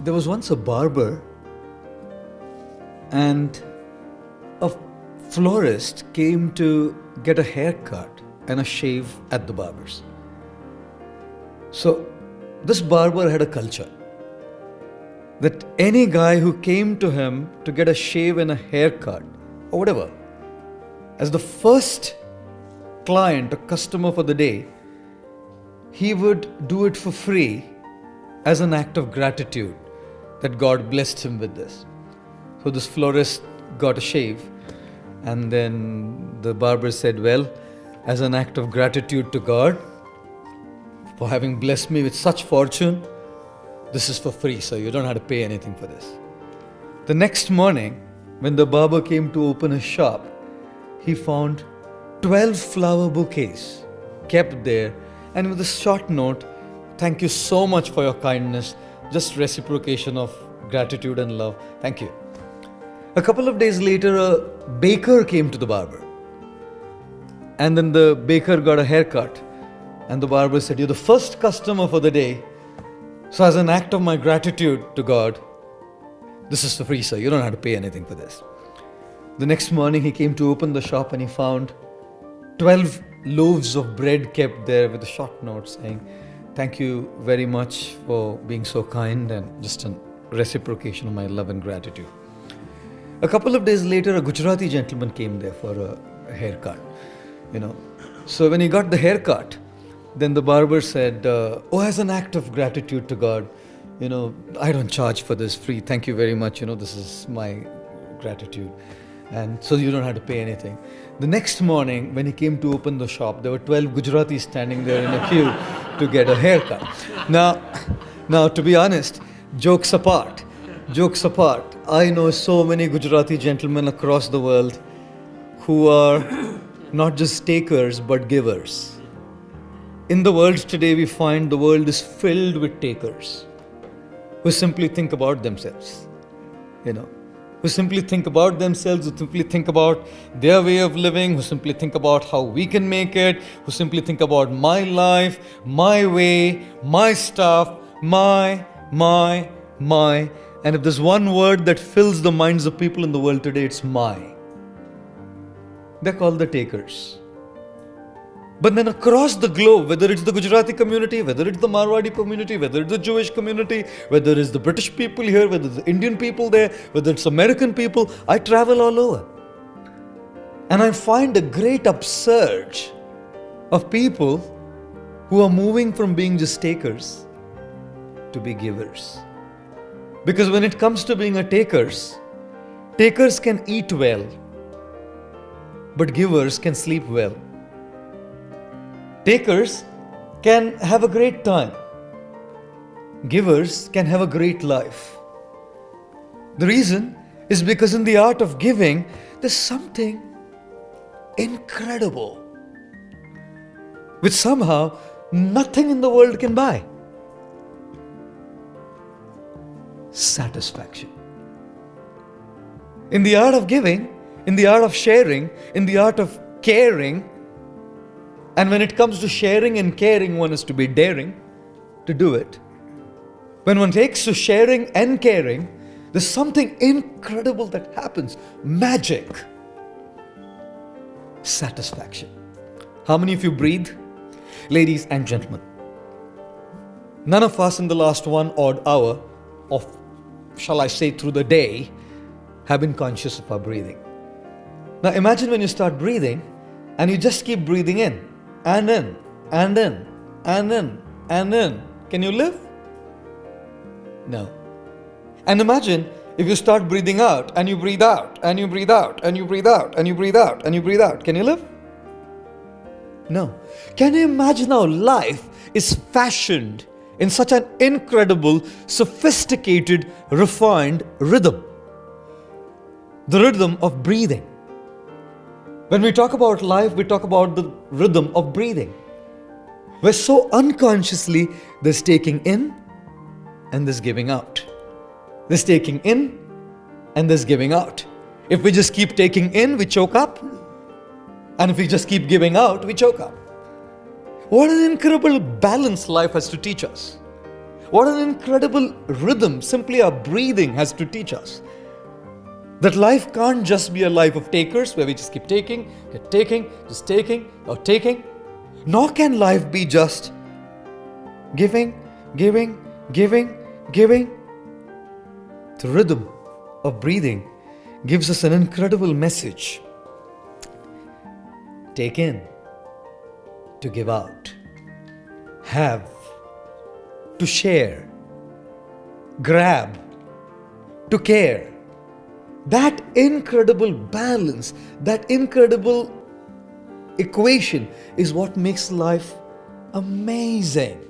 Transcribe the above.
There was once a barber and a florist came to get a haircut and a shave at the barber's. So this barber had a culture that any guy who came to him to get a shave and a haircut or whatever, as the first client or customer for the day, he would do it for free as an act of gratitude that God blessed him with this. So this florist got a shave, and then the barber said, well, as an act of gratitude to God for having blessed me with such fortune, this is for free, so you don't have to pay anything for this. The next morning, when the barber came to open his shop, he found 12 flower bouquets kept there, and with a short note, thank you so much for your kindness, just reciprocation of gratitude and love, thank you. A couple of days later, a baker came to the barber, and then the baker got a haircut, and the barber said, you're the first customer for the day, so as an act of my gratitude to God, this is for free, sir, you don't have to pay anything for this. The next morning he came to open the shop and he found 12 loaves of bread kept there with a short note saying, thank you very much for being so kind, and just a reciprocation of my love and gratitude. A couple of days later, a Gujarati gentleman came there for a haircut. So when he got the haircut, then the barber said, as an act of gratitude to God, I don't charge for this, free, thank you very much, this is my gratitude. And so you don't have to pay anything. The next morning, when he came to open the shop, there were 12 Gujaratis standing there in a queue to get a haircut. Now, to be honest, jokes apart, I know so many Gujarati gentlemen across the world who are not just takers but givers. In the world today, we find the world is filled with takers who simply think about themselves, who simply think about themselves, who simply think about their way of living, who simply think about how we can make it, who simply think about my life, my way, my stuff, my. And if there's one word that fills the minds of people in the world today, it's my. They're called the takers. But then across the globe, whether it's the Gujarati community, whether it's the Marwadi community, whether it's the Jewish community, whether it's the British people here, whether it's the Indian people there, whether it's American people, I travel all over. And I find a great upsurge of people who are moving from being just takers to be givers. Because when it comes to being takers can eat well, but givers can sleep well. Takers can have a great time. Givers can have a great life. The reason is because in the art of giving, there's something incredible, which somehow nothing in the world can buy. Satisfaction. In the art of giving, in the art of sharing, in the art of caring, and when it comes to sharing and caring, one is to be daring to do it. When one takes to sharing and caring, there's something incredible that happens. Magic. Satisfaction. How many of you breathe? Ladies and gentlemen, none of us in the last 1 odd hour of, shall I say, through the day, have been conscious of our breathing. Now imagine when you start breathing and you just keep breathing in and in and in and in and in. Can you live? No. And imagine if you start breathing out and you breathe out and you breathe out and you breathe out and you breathe out and you breathe out. Can you live? No. Can you imagine how life is fashioned in such an incredible, sophisticated, refined rhythm? The rhythm of breathing. When we talk about life, we talk about the rhythm of breathing, where so unconsciously there's taking in and there's giving out. There's taking in and there's giving out. If we just keep taking in, we choke up. And if we just keep giving out, we choke up. What an incredible balance life has to teach us. What an incredible rhythm simply our breathing has to teach us. That life can't just be a life of takers where we just keep taking, just taking or taking. Nor can life be just giving. The rhythm of breathing gives us an incredible message. Take in, to give out, have, to share, grab, to care. That incredible balance, that incredible equation is what makes life amazing.